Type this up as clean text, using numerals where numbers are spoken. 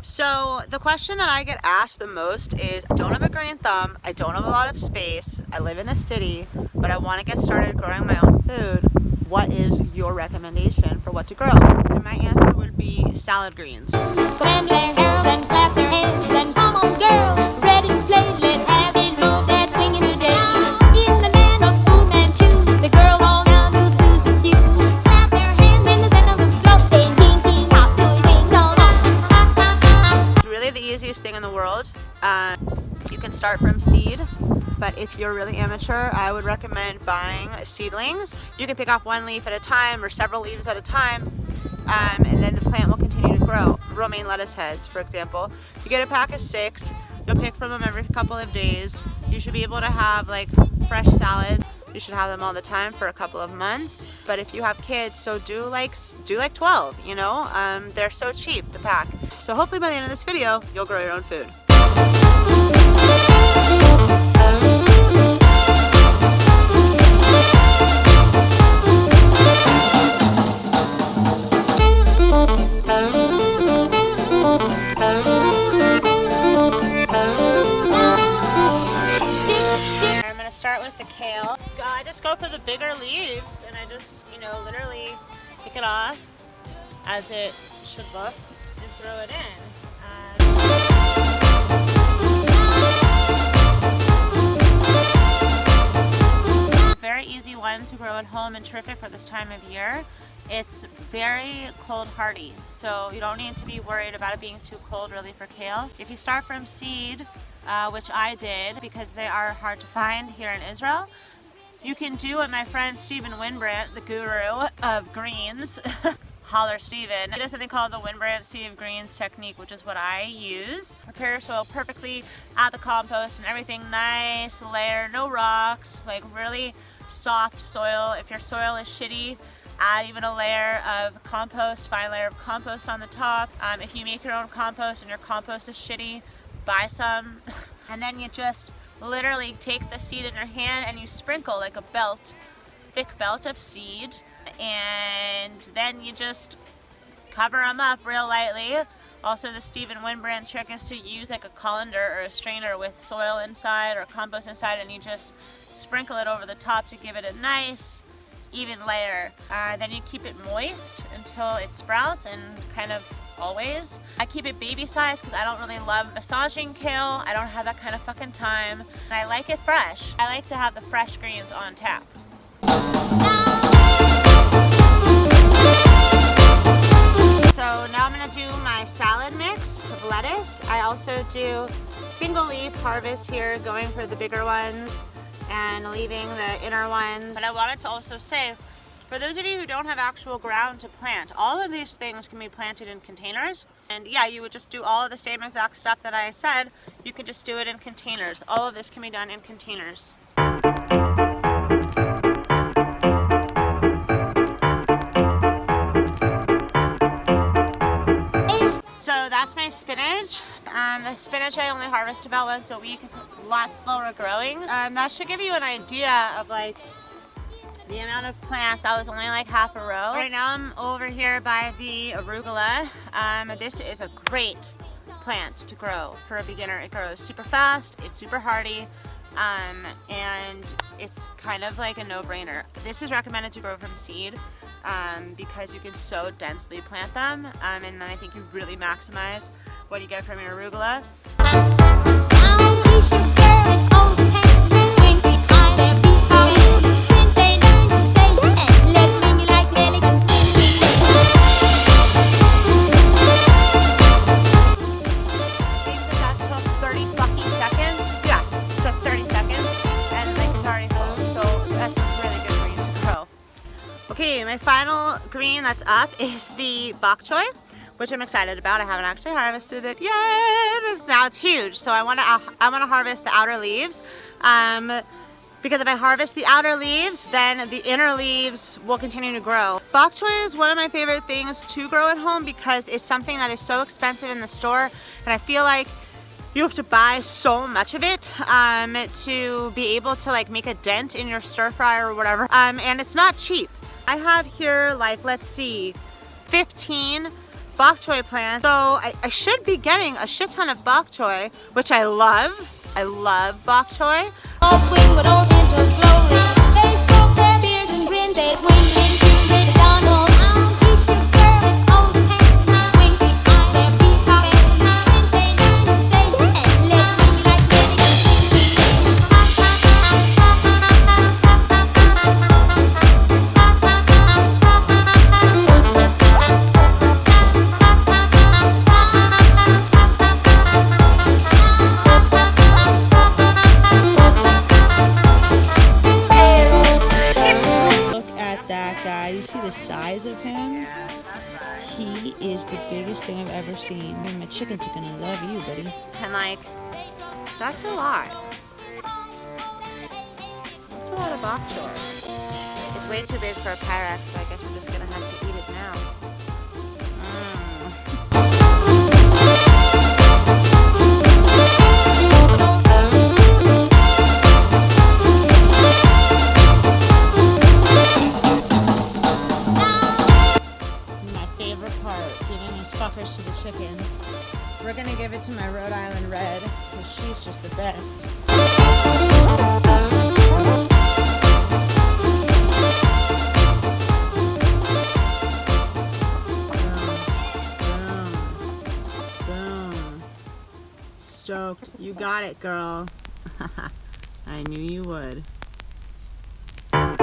So the question that I get asked the most is, I don't have a green thumb, I don't have a lot of space, I live in a city, but I want to get started growing my own food. What is your recommendation for what to grow? And my answer would be salad greens. Stand there, girl, and clap their hands, and come on, girl, ready to play. Let's have it, move that thing in the day. In the land of Fu Manchu, the girls all down to Susan Q. Clap their hands in the center of the floor, say ding ding, top to it, ding dong. It's really the easiest thing in the world. You can start from seed, but if you're really amateur, I would recommend buying seedlings. You can pick off one leaf at a time or several leaves at a time, and then the plant will continue to grow. Romaine lettuce heads, for example. If you get a pack of 6, you'll pick from them every couple of days. You should be able to have like fresh salad. You should have them all the time for a couple of months. But if you have kids, so do like 12, you know? They're so cheap, the pack. So hopefully by the end of this video, you'll grow your own food. I'm gonna start with the kale. I just go for the bigger leaves and I just, literally pick it off as it should look and throw it in. Very easy one to grow at home and terrific for this time of year. It's very cold hardy, so you don't need to be worried about it being too cold really for kale. If you start from seed, which I did because they are hard to find here in Israel, you can do what my friend Stephen Winbrandt, the guru of greens, holler Stephen, he does something called the Winbrandt Sea of Greens technique, which is what I use. Prepare your soil perfectly, add the compost and everything nice, layer, no rocks, like really soft soil. If your soil is shitty, add even a layer of compost, fine layer of compost on the top. If you make your own compost and your compost is shitty, buy some. And then you just literally take the seed in your hand and you sprinkle like a belt, thick belt of seed. And then you just cover them up real lightly. Also, the Stephen Winbrandt trick is to use like a colander or a strainer with soil inside or compost inside, and you just sprinkle it over the top to give it a nice even layer. Then you keep it moist until it sprouts, and kind of always. I keep it baby size because I don't really love massaging kale. I don't have that kind of fucking time. And I like it fresh. I like to have the fresh greens on tap. So now I'm gonna do my salad mix of lettuce. I also do single leaf harvest here, going for the bigger ones and leaving the inner ones. But I wanted to also say, for those of you who don't have actual ground to plant, all of these things can be planted in containers. And yeah, you would just do all of the same exact stuff that I said. You can just do it in containers. All of this can be done in containers. So that's my spinach. The spinach I only harvest about once a week. It's a lot slower growing. That should give you an idea of like the amount of plants. That was only like half a row. Right now I'm over here by the arugula. This is a great plant to grow for a beginner. It grows super fast, it's super hardy, and it's kind of like a no-brainer. This is recommended to grow from seed because you can so densely plant them, and then I think you really maximize what you get from your arugula. Okay, my final green that's up is the bok choy, which I'm excited about. I haven't actually harvested it yet. Now it's huge, so I want to harvest the outer leaves. Because if I harvest the outer leaves, then the inner leaves will continue to grow. Bok choy is one of my favorite things to grow at home because it's something that is so expensive in the store, and I feel like you have to buy so much of it to be able to like make a dent in your stir fry or whatever, and it's not cheap. I have here, like, let's see, 15 bok choy plants. So I should be getting a shit ton of bok choy, which I love. I love bok choy. All swing with Oriental glory. They smoke their beers and grin. They swing into the Donald. I'll teach you girls old hands. Wink the eye, their peacock hands. Say nine, say yes. Let's swing like men and Look at that guy. You see the size of him? He is the biggest thing I've ever seen. And my chickens are gonna love you, buddy. And like, that's a lot. That's a lot of bok choy. It's way too big for a Pyrex, so I guess we're just gonna have to eat it now. My favorite part, giving these fuckers to the chickens. We're gonna give it to my Rhode Island Red, because she's just the best. Boom. Stoked. You got it, girl. I knew you would.